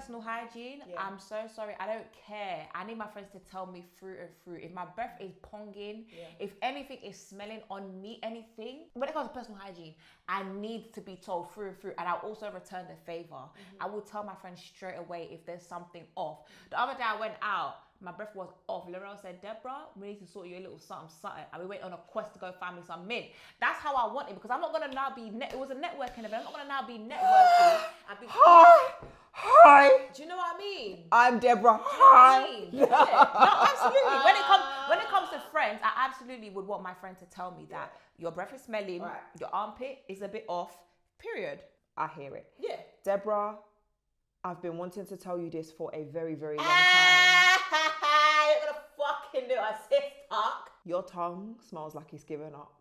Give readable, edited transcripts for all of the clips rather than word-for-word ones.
personal hygiene, I'm so sorry. I don't care. I need my friends to tell me through and through. If my breath is ponging, if anything is smelling on me, anything. When it comes to personal hygiene, I need to be told through and through. And I'll also return the favor. I will tell my friends straight away if there's something off. The other day I went out, my breath was off. Laurel said, Deborah, we need to sort you a little something. And we went on a quest to go find me some mint. That's how I want it, because I'm not going to now be, it was a networking event. I'm not going to now be networking. Hi. Do you know what I mean? I'm Deborah. Hi. Yeah. No, absolutely. When it comes to friends, I absolutely would want my friend to tell me that your breath is smelling, your armpit is a bit off, period. I hear it. Yeah. Deborah, I've been wanting to tell you this for a very, very long time. You're gonna fucking do it, Sistalks. Your tongue smells like it's given up.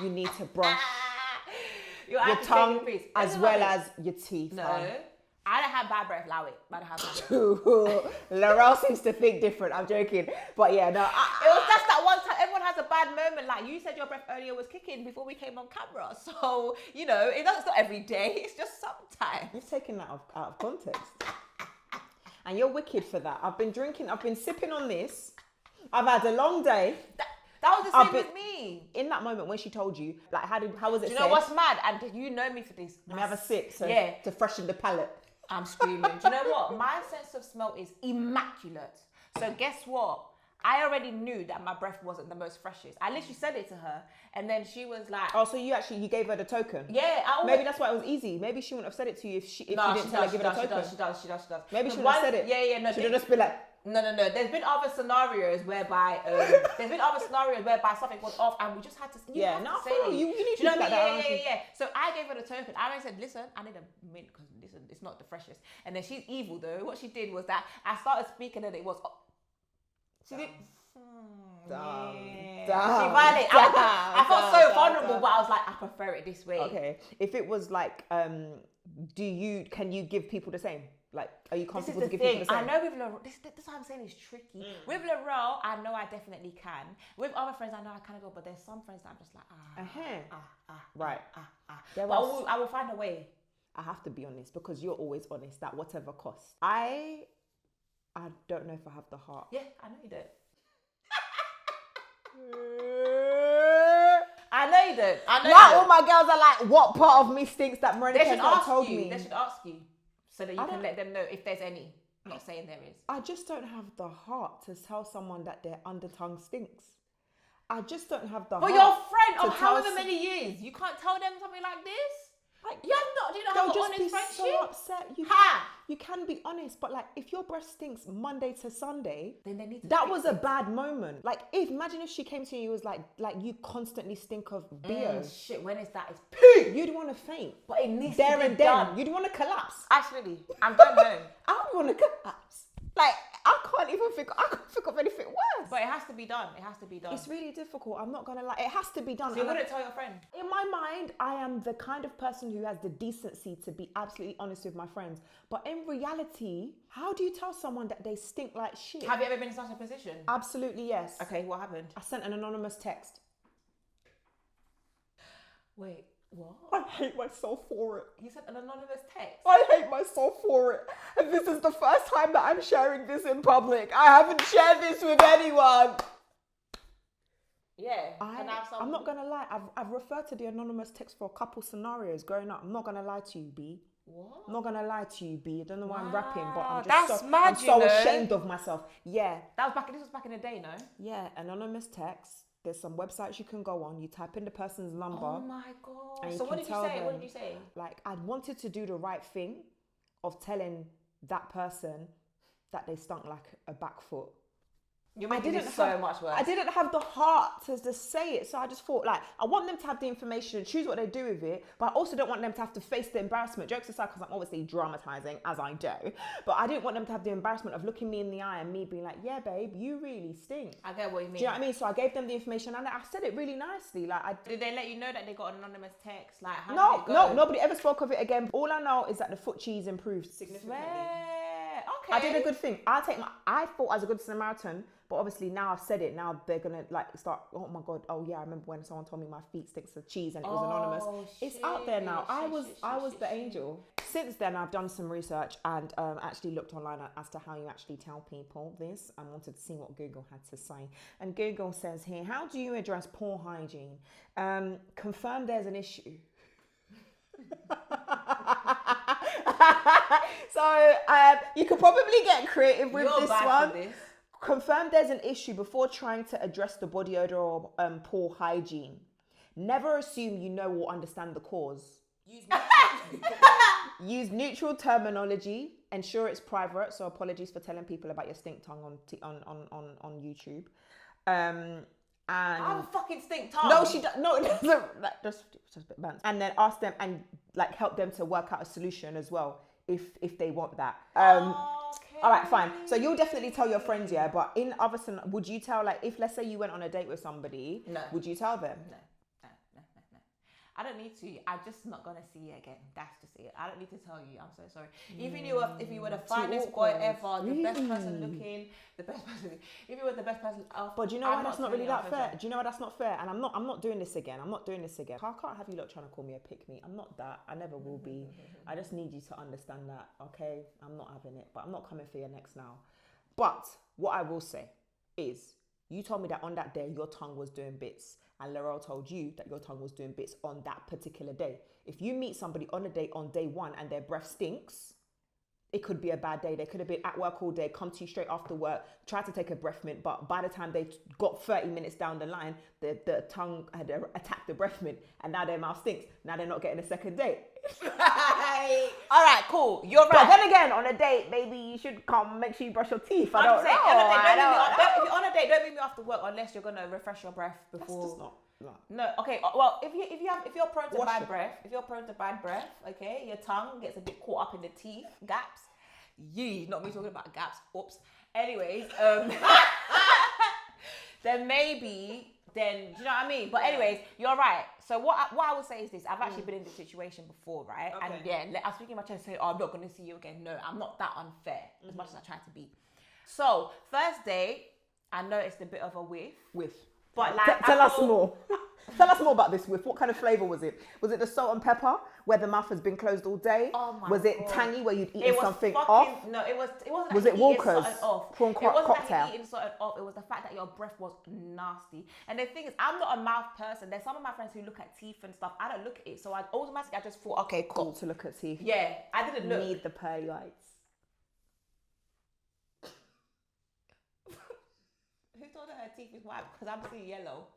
You need to brush your tongue as well as your teeth. No, I don't have bad breath. Allow it. I don't have bad breath. Laurel seems to think different. I'm joking, but yeah, no. It was just that one time. Everyone has a bad moment. Like you said, your breath earlier was kicking before we came on camera. So you know, it's not every day. It's just sometimes. You've taken that out of context. And you're wicked for that. I've been drinking, I've been sipping on this. I've had a long day. That was the same with me. In that moment when she told you, like, how was it? Do you know what's mad? And you know me for this. Let me have a sip to freshen the palate. I'm screaming. Do you know what? My sense of smell is immaculate. So guess what? I already knew that my breath wasn't the most freshest. I literally said it to her, and then she was like, "Oh, so you gave her the token?" Yeah. Maybe that's why it was easy. Maybe she wouldn't have said it to you if you didn't tell her give her the token. She does. Maybe she wouldn't have said it. Yeah. No, she'd have just been like, No. There's been other scenarios whereby something was off, and we just had to. You need to like that. Yeah. So I gave her the token. I said, "Listen, I need a mint because listen, it's not the freshest." And then she's evil though. What she did was that I started speaking, and it was. She did. Damn. She violated. I felt so vulnerable, but I was like, I prefer it this way. Okay. If it was like, can you give people the same? Like, are you comfortable to give people the same? I know with Laurel, this is what I'm saying is tricky. With Laurel, I know I definitely can. With other friends, I know I kind of go, but there's some friends that I'm just like, right. But I will find a way. I have to be honest because you're always honest at whatever cost. I don't know if I have the heart. Yeah, I know you don't. I know you don't. Now all my girls are like, what part of me stinks that Monica has not told me? They should ask you so that you can let them know if there's any. I'm not saying there is. I just don't have the heart to tell someone that their undertongue stinks. I just don't have the heart. But your friend of however many years, you can't tell them something like this? Like, do you know how honest friendship? So upset. You can be honest, but like if your breath stinks Monday to Sunday, then they need to. That was a bad moment. Like imagine if she came to you and was like you constantly stink of beer. Shit, when is that? It's poo. You'd want to faint. But it needs there to be and then. done. You'd want to collapse. Absolutely. I'm going home. I would want to collapse. Like I can't think of anything worse. But it has to be done. It's really difficult. I'm not gonna lie. It has to be done. So you wouldn't tell your friend? In my mind, I am the kind of person who has the decency to be absolutely honest with my friends. But in reality, how do you tell someone that they stink like shit? Have you ever been in such a position? Absolutely, yes. Okay, what happened? I sent an anonymous text. Wait, what? I hate myself for it. You sent an anonymous text? I hate myself for it. And this is the first time that I'm sharing this in public. I haven't shared this with anyone. Yeah. I'm not going to lie. I've referred to the anonymous text for a couple scenarios growing up. I'm not going to lie to you, B. What? I'm not going to lie to you, B. I don't know why I'm rapping, but I'm so ashamed of myself. Yeah. This was back in the day, no? Yeah, anonymous text. There's some websites you can go on. You type in the person's number. Oh my God. So what did you say? What did you say? Like, I wanted to do the right thing of telling that person that they stunk like a back foot. You're making it so much worse. I didn't have the heart to just say it. So I just thought, like, I want them to have the information and choose what they do with it. But I also don't want them to have to face the embarrassment. Jokes aside, because I'm obviously dramatizing, as I do. But I didn't want them to have the embarrassment of looking me in the eye and me being like, yeah, babe, you really stink. I get what you mean. Do you know what I mean? So I gave them the information and I said it really nicely. Like, did they let you know that they got an anonymous text? Like, how did it go? No, nobody ever spoke of it again. All I know is that the foot cheese improved significantly. I did a good thing. I thought I was a good Samaritan, but obviously now I've said it. Now they're gonna like start. Oh my god. Oh yeah, I remember when someone told me my feet stinks of cheese and it was anonymous. It's out there now. I was the angel. Since then, I've done some research and actually looked online as to how you actually tell people this. I wanted to see what Google had to say. And Google says here, how do you address poor hygiene? Confirm there's an issue. So you could probably get creative with this one. Confirm there's an issue before trying to address the body odor or poor hygiene. Never assume you know or understand the cause. Use neutral terminology. Ensure it's private. So apologies for telling people about your stink tongue on YouTube. And I have a fucking stink tongue. No, she doesn't. No, it doesn't. Like, just a bit bad. And then ask them and like help them to work out a solution as well if they want that. Okay. All right, fine. So you'll definitely tell your friends, yeah. But in other, would you tell like if let's say you went on a date with somebody, no, would you tell them? No. I don't need to. I'm just not gonna see you again. That's just it. I don't need to tell you. I'm so sorry. Even if you were the finest boy ever, the best person looking, the best person. If you were the best person, but do you know why that's not really that fair? Do you know why that's not fair? And I'm not doing this again. I can't have you lot trying to call me a pick me. I'm not that. I never will be. I just need you to understand that. Okay, I'm not having it. But I'm not coming for your next now. But what I will say is, you told me that on that day your tongue was doing bits. And Laurel told you that your tongue was doing bits on that particular day. If you meet somebody on a date on day one and their breath stinks, it could be a bad day. They could have been at work all day, come to you straight after work, tried to take a breath mint, but by the time they got 30 minutes down the line, the tongue had attacked the breath mint and now their mouth stinks. Now they're not getting a second date. All right, cool. You're right. But then again, on a date, maybe you should come make sure you brush your teeth. I don't know. If you're on a date, don't meet me after work unless you're gonna refresh your breath before. That's just not. No, okay. Well, if you're prone to bad breath, okay, your tongue gets a bit caught up in the teeth gaps. Not me talking about gaps. Oops. Anyways, then maybe. Then, do you know what I mean? But anyways, you're right. So what I would say is this. I've actually been in this situation before, right? Okay. And yeah, I was speaking my chest saying, I'm not going to see you again. No, I'm not that unfair as much as I try to be. So, first day, I noticed a bit of a whiff. But like, tell us more. Tell us more about this whiff. What kind of flavour was it? Was it the salt and pepper where the mouth has been closed all day? Oh my Was it God. tangy where you'd eaten something off? No, it wasn't. Was it Walker's prawn It wasn't cocktail? that you eating something off. It was the fact that your breath was nasty. And the thing is, I'm not a mouth person. There's some of my friends who look at teeth and stuff. I don't look at it, so I just thought, okay, cool. To look at teeth. Yeah, I didn't look. Need the pearly whites. Who told her teeth is white? Because I'm seeing yellow.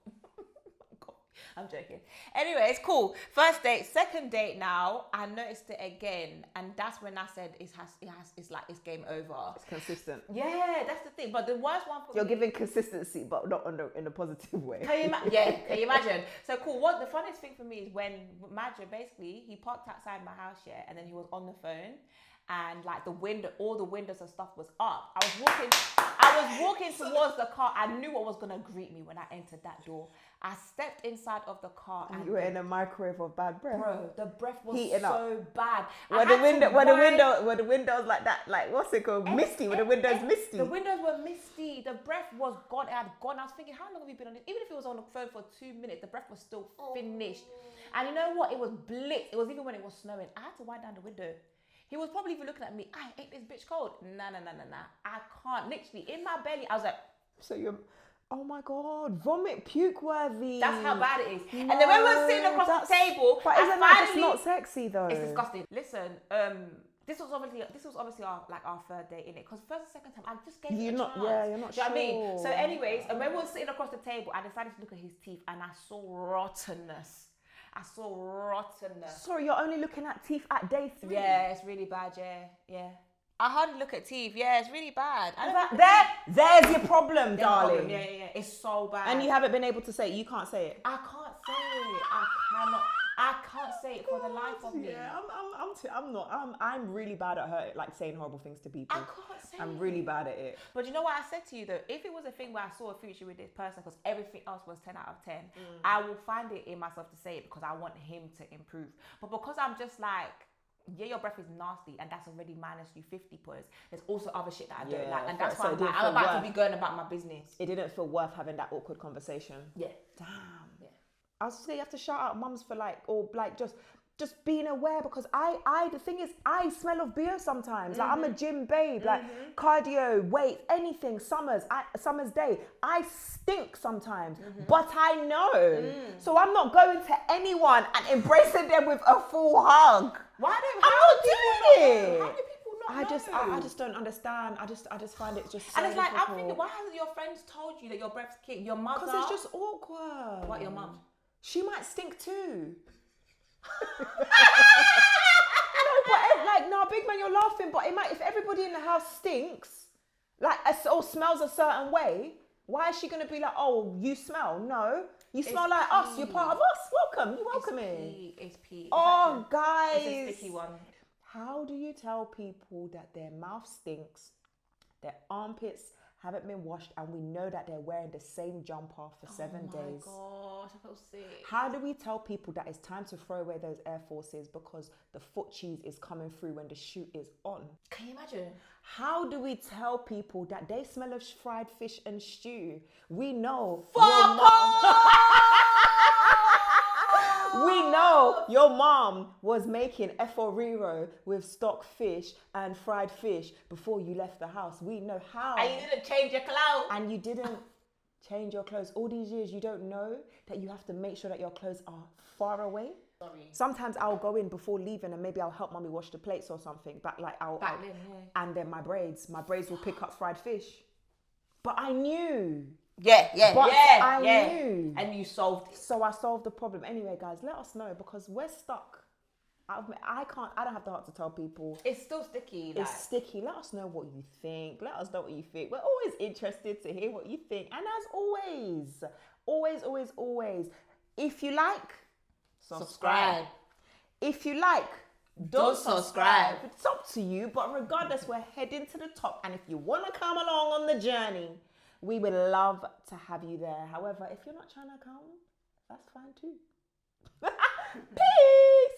I'm joking. Anyways, cool. First date, second date now, I noticed it again. And that's when I said it's game over. It's consistent. Yeah, that's the thing. But the worst one for You're giving consistency, but not in a positive way. Can you imagine? So cool. What the funniest thing for me is when Madra, basically, he parked outside my house, yeah, and then he was on the phone. And like all the windows and stuff was up. I was walking towards the car. I knew what was gonna greet me when I entered that door. I stepped inside of the car and you were in a microwave of bad breath. Bro, the breath was heating so bad. Were the windows like that? Like what's it called? Misty. Were the windows misty? The windows were misty. The breath was gone. It had gone. I was thinking, how long have you been on this? Even if it was on the phone for 2 minutes, the breath was still finished. And you know what? It was blitz. It was even when it was snowing. I had to wind down the window. He was probably even looking at me. Ain't this bitch cold? Nah. I can't. Literally, in my belly, I was like... So you're... Oh my God. Vomit puke worthy. That's how bad it is. No, and then when we were sitting across the table... But isn't that just not sexy though? It's disgusting. Listen, this was obviously our third date, innit? Because first and second time, I just gave it a chance. Yeah, you're not Do you sure. know what I mean? So anyways, and when we were sitting across the table, I decided to look at his teeth and I saw rottenness. Sorry, you're only looking at teeth at day 3. Yeah, it's really bad, yeah. I hardly look at teeth. Yeah, it's really bad. There's your problem, darling. Yeah. It's so bad. And you haven't been able to say it. You can't say it. I can't say it. I can't say it for the life of me. Yeah, I'm really bad at her, like saying horrible things to people. I can't say I'm really bad at it. But you know what I said to you though? If it was a thing where I saw a future with this person because everything else was 10 out of 10, I will find it in myself to say it because I want him to improve. But because I'm just like, yeah, your breath is nasty, and that's already minus you 50 points. There's also other shit that I don't Yeah, like, and that's so why it didn't I'm feel about to worth- be going about my business. It didn't feel worth having that awkward conversation. Yeah. Damn. Yeah. I was saying you have to shout out mums for like, or like just being aware, because I the thing is, I smell of beer sometimes. Like I'm a gym babe, like cardio, weight, anything, summer's day. I stink sometimes, but I know. So I'm not going to anyone and embracing them with a full hug. Why don't I'm not people doing know? it. How do people not know? I just don't understand. I just find it just so And it's like, difficult. I'm thinking, why hasn't your friends told you that your breath's kick? Your mother? Because it's just awkward. What, your mum? She might stink too. No, but like, no, big man, you're laughing, but it might, if everybody in the house stinks, like, or smells a certain way, why is she gonna be like, oh, you smell? No, you smell like us. You're part of us. Welcome. You're welcome in. It's pee. Oh, guys, It's a sticky one. how do you tell people that their mouth stinks, their armpits haven't been washed, and we know that they're wearing the same jumper for 7 days? Oh my gosh, I feel sick. How do we tell people that it's time to throw away those Air Forces because the foot cheese is coming through when the shoe is on? Can you imagine? How do we tell people that they smell of fried fish and stew? We know. We know your mom was making eforiro with stock fish and fried fish before you left the house. We know how. And you didn't change your clothes. And you didn't change your clothes. All these years, you don't know that you have to make sure that your clothes are far away. Sorry. Sometimes I'll go in before leaving and maybe I'll help mommy wash the plates or something. But like Back then, yeah. and then my braids will pick up fried fish. But I knew. Yeah. I knew. And you solved it. So I solved the problem. Anyway, guys, let us know because we're stuck. I don't have the heart to tell people. It's still sticky. It's sticky. Let us know what you think. Let us know what you think. We're always interested to hear what you think. And as always, if you like, subscribe. If you like, Don't subscribe. It's up to you. But regardless, we're heading to the top. And if you want to come along on the journey, we would love to have you there. However, if you're not trying to come, that's fine too. Peace.